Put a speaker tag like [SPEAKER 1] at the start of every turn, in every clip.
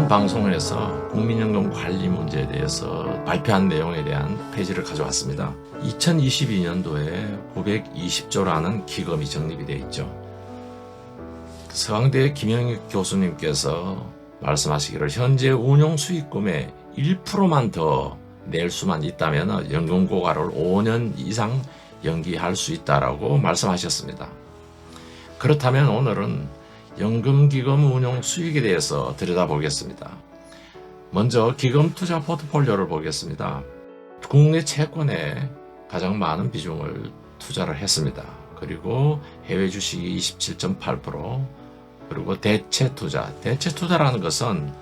[SPEAKER 1] 방송에서 국민연금 관리 문제에 대해서 발표한 내용에 대한 페이지를 가져왔습니다. 2022년도에 920조라는 기금이 적립이 되어 있죠. 서강대 김영익 교수님께서 말씀하시기를 현재 운용 수익금의 1%만 더 낼 수만 있다면 연금 고갈을 5년 이상 연기할 수 있다라고 말씀하셨습니다. 그렇다면 오늘은 연금기금 운용 수익에 대해서 들여다보겠습니다. 먼저 기금 투자 포트폴리오를 보겠습니다. 국내 채권에 가장 많은 비중을 투자를 했습니다. 그리고 해외 주식이 27.8%, 그리고 대체 투자라는 것은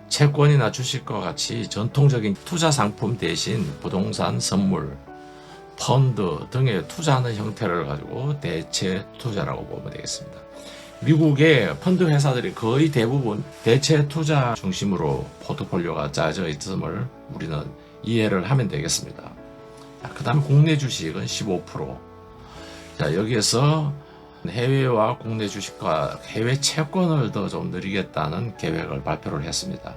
[SPEAKER 1] 채권이나 주식과 같이 전통적인 투자 상품 대신 부동산, 선물, 펀드 등에 투자하는 형태를 가지고 대체 투자라고 보면 되겠습니다. 미국의 펀드 회사들이 거의 대부분 대체 투자 중심으로 포트폴리오가 짜져 있음을 우리는 이해를 하면 되겠습니다. 그 다음 국내 주식은 15%. 자, 여기에서 해외와 국내 주식과 해외 채권을 더 좀 늘리겠다는 계획을 발표를 했습니다.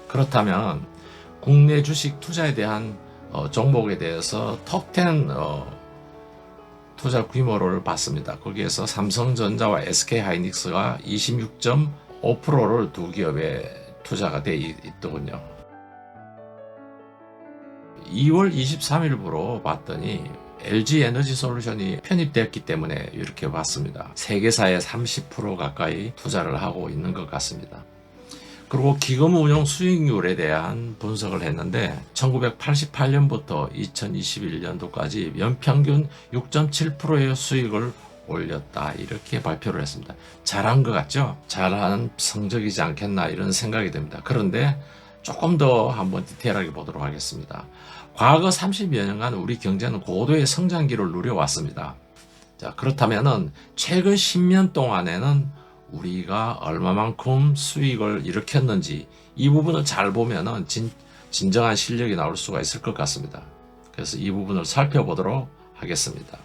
[SPEAKER 1] 그렇다면 국내 주식 투자에 대한 종목에 대해서 톱10 투자 규모를 봤습니다. 거기에서 삼성전자와 SK하이닉스가 26.5%를 두 기업에 투자가 되어 있더군요. 2월 23일부로 봤더니 LG에너지솔루션이 편입되었기 때문에 이렇게 봤습니다. 세계사의 30% 가까이 투자를 하고 있는 것 같습니다. 그리고 기금 운용 수익률에 대한 분석을 했는데 1988년부터 2021년도까지 연평균 6.7%의 수익을 올렸다, 이렇게 발표를 했습니다. 잘한 것 같죠? 잘한 성적이지 않겠나 이런 생각이 듭니다. 그런데 조금 더 한번 디테일하게 보도록 하겠습니다. 과거 30여 년간 우리 경제는 고도의 성장기를 누려왔습니다. 자, 그렇다면은 최근 10년 동안에는 우리가 얼마만큼 수익을 일으켰는지 이 부분을 잘 보면은 진정한 실력이 나올 수가 있을 것 같습니다. 그래서 이 부분을 살펴보도록 하겠습니다.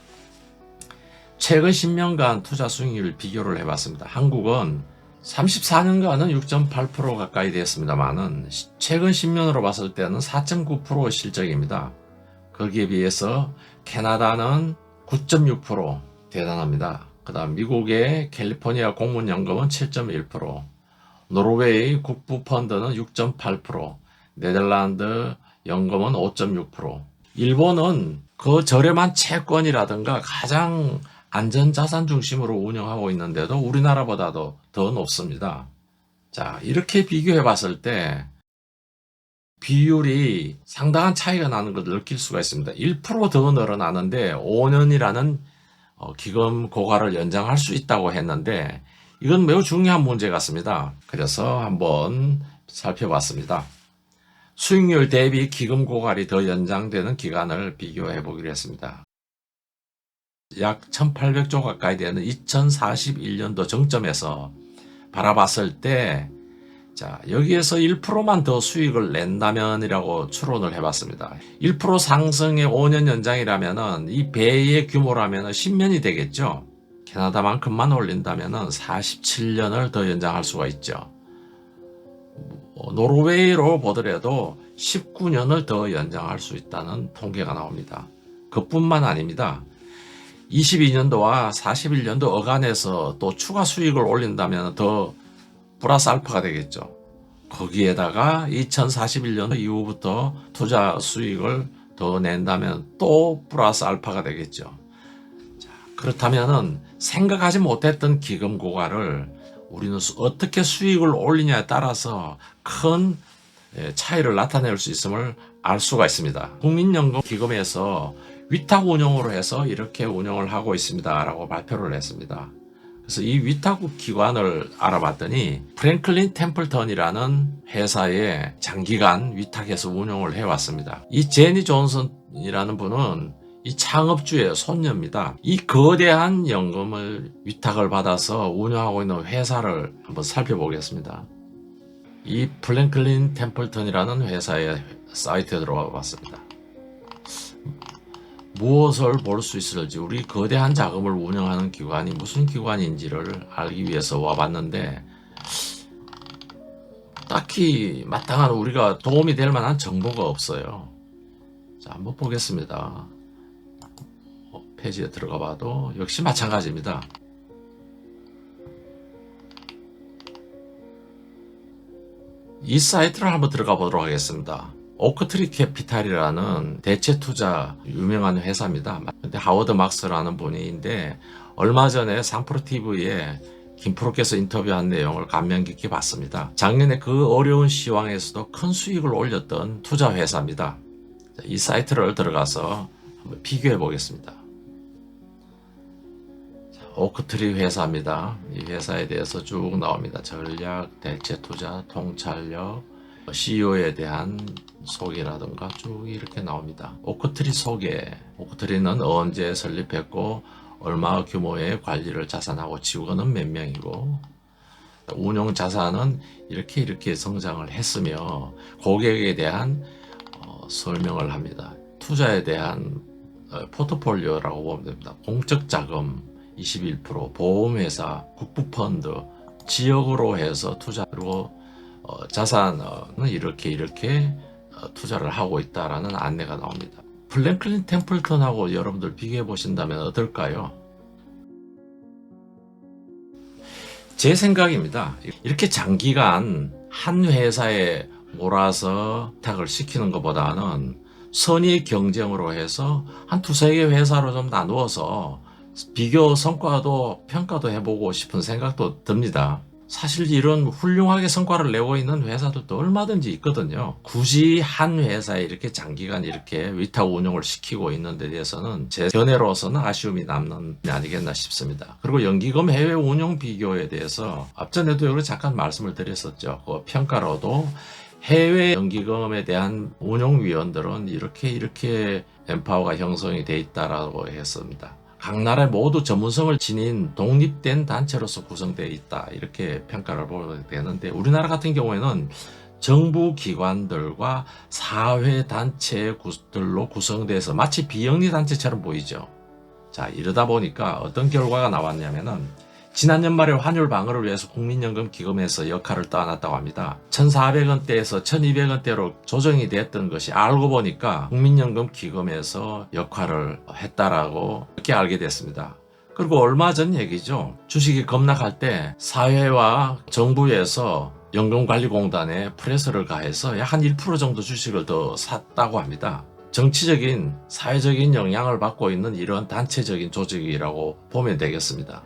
[SPEAKER 1] 최근 10년간 투자 수익률 비교를 해봤습니다. 한국은 34년간은 6.8% 가까이 되었습니다만은 최근 10년으로 봤을 때는 4.9% 실적입니다. 거기에 비해서 캐나다는 9.6% 대단합니다. 그 다음 미국의 캘리포니아 공무연금은 7.1%, 노르웨이 국부펀드는 6.8%, 네덜란드 연금은 5.6%, 일본은 그 저렴한 채권이라든가 가장 안전자산 중심으로 운영하고 있는데도 우리나라보다도 더 높습니다. 자, 이렇게 비교해 봤을 때 비율이 상당한 차이가 나는 것을 느낄 수가 있습니다. 1% 더 늘어나는데 5년이라는 기금 고갈을 연장할 수 있다고 했는데 이건 매우 중요한 문제 같습니다. 그래서 한번 살펴봤습니다. 수익률 대비 기금 고갈이 더 연장되는 기간을 비교해 보기로 했습니다. 약 1800조 가까이 되는 2041년도 정점에서 바라봤을 때, 자, 여기에서 1%만 더 수익을 낸다면이라고 추론을 해봤습니다. 1% 상승의 5년 연장이라면은 이 배의 규모라면은 10년이 되겠죠. 캐나다만큼만 올린다면은 47년을 더 연장할 수가 있죠. 노르웨이로 보더라도 19년을 더 연장할 수 있다는 통계가 나옵니다. 그뿐만 아닙니다. 22년도와 41년도 어간에서 또 추가 수익을 올린다면 더 플러스 알파가 되겠죠. 거기에다가 2041년 이후부터 투자 수익을 더 낸다면 또 플러스 알파가 되겠죠. 자, 그렇다면은 생각하지 못했던 기금 고갈을 우리는 어떻게 수익을 올리냐에 따라서 큰 차이를 나타낼 수 있음을 알 수가 있습니다. 국민연금 기금에서 위탁 운용으로 해서 이렇게 운영을 하고 있습니다 라고 발표를 했습니다. 그래서 이 위탁 기관을 알아봤더니 프랭클린 템플턴이라는 회사에 장기간 위탁해서 운영을 해왔습니다. 이 제니 존슨이라는 분은 이 창업주의 손녀입니다. 이 거대한 연금을 위탁을 받아서 운영하고 있는 회사를 한번 살펴보겠습니다. 이 프랭클린 템플턴이라는 회사의 사이트에 들어가 봤습니다. 무엇을 볼 수 있을지, 우리 거대한 자금을 운영하는 기관이 무슨 기관인지를 알기 위해서 와봤는데 딱히 마땅한 우리가 도움이 될 만한 정보가 없어요. 자, 한번 보겠습니다. 페이지에 들어가 봐도 역시 마찬가지입니다. 이 사이트를 한번 들어가 보도록 하겠습니다. 오크트리 캐피탈이라는 대체 투자 유명한 회사입니다. 근데 하워드 막스라는 분인데 얼마 전에 상프로 TV에 김프로께서 인터뷰한 내용을 감명 깊게 봤습니다. 작년에 그 어려운 시황에서도 큰 수익을 올렸던 투자 회사입니다. 이 사이트를 들어가서 한번 비교해 보겠습니다. 오크트리 회사입니다. 이 회사에 대해서 쭉 나옵니다. 전략, 대체 투자, 통찰력, CEO에 대한 소개라든가 쭉 이렇게 나옵니다. 오크트리 소개. 오크트리는 언제 설립했고 얼마 규모의 관리를 자산하고 직원은 몇 명이고 운용 자산은 이렇게 성장을 했으며 고객에 대한 설명을 합니다. 투자에 대한 포트폴리오라고 보면 됩니다. 공적 자금 21%, 보험회사, 국부펀드, 지역으로 해서 투자, 그리고 자산은 이렇게 투자를 하고 있다라는 안내가 나옵니다. 플랭클린 템플턴하고 여러분들 비교해 보신다면 어떨까요? 제 생각입니다. 이렇게 장기간 한 회사에 몰아서 탁을 시키는 것보다는 선의 경쟁으로 해서 한 두세 개 회사로 좀 나누어서 비교 성과도 평가도 해보고 싶은 생각도 듭니다. 사실 이런 훌륭하게 성과를 내고 있는 회사들도 얼마든지 있거든요. 굳이 한 회사에 이렇게 장기간 이렇게 위탁 운영을 시키고 있는 데 대해서는 제 견해로서는 아쉬움이 남는 게 아니겠나 싶습니다. 그리고 연기금 해외 운영 비교에 대해서 앞전에도 여기 잠깐 말씀을 드렸었죠. 그 평가로도 해외 연기금에 대한 운용위원들은 이렇게 엠파워가 형성이 돼 있다라고 했습니다. 각 나라 모두 전문성을 지닌 독립된 단체로서 구성되어 있다. 이렇게 평가를 보게 되는데 우리나라 같은 경우에는 정부 기관들과 사회 단체들로 구성돼서 마치 비영리 단체처럼 보이죠. 자, 이러다 보니까 어떤 결과가 나왔냐면은 지난 연말에 환율 방어를 위해서 국민연금 기금에서 역할을 떠안았다고 합니다. 1,400원대에서 1,200원대로 조정이 됐던 것이 알고 보니까 국민연금 기금에서 역할을 했다라고 그렇게 알게 됐습니다. 그리고 얼마 전 얘기죠. 주식이 급락할 때 사회와 정부에서 연금관리공단에 프레스를 가해서 약 한 1% 정도 주식을 더 샀다고 합니다. 정치적인, 사회적인 영향을 받고 있는 이런 단체적인 조직이라고 보면 되겠습니다.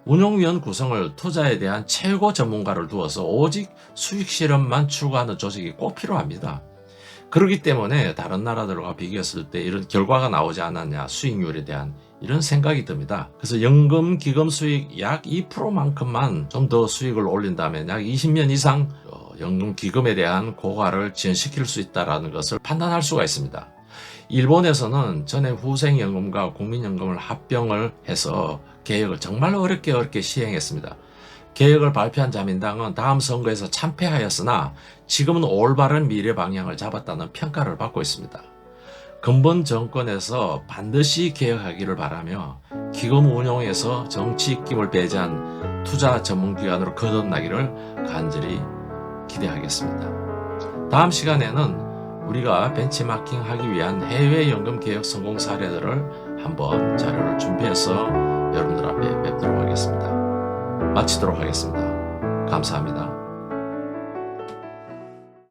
[SPEAKER 1] 운용위원 구성을 투자에 대한 최고 전문가를 두어서 오직 수익 실현만 추구하는 조직이 꼭 필요합니다. 그렇기 때문에 다른 나라들과 비교했을 때 이런 결과가 나오지 않았냐, 수익률에 대한 이런 생각이 듭니다. 그래서 연금, 기금 수익 약 2%만큼만 좀 더 수익을 올린다면 약 20년 이상 연금, 기금에 대한 고가를 지연시킬 수 있다는 것을 판단할 수가 있습니다. 일본에서는 전에 후생연금과 국민연금을 합병을 해서 개혁을 정말 어렵게 시행했습니다. 개혁을 발표한 자민당은 다음 선거에서 참패하였으나 지금은 올바른 미래 방향을 잡았다는 평가를 받고 있습니다. 근본 정권에서 반드시 개혁하기를 바라며 기금 운용에서 정치 입김을 배제한 투자 전문기관으로 거듭나기를 간절히 기대하겠습니다. 다음 시간에는 우리가 벤치마킹하기 위한 해외 연금 개혁 성공 사례들을 한번 자료를 준비해서 여러분들 앞에 뵙도록 하겠습니다. 마치도록 하겠습니다. 감사합니다.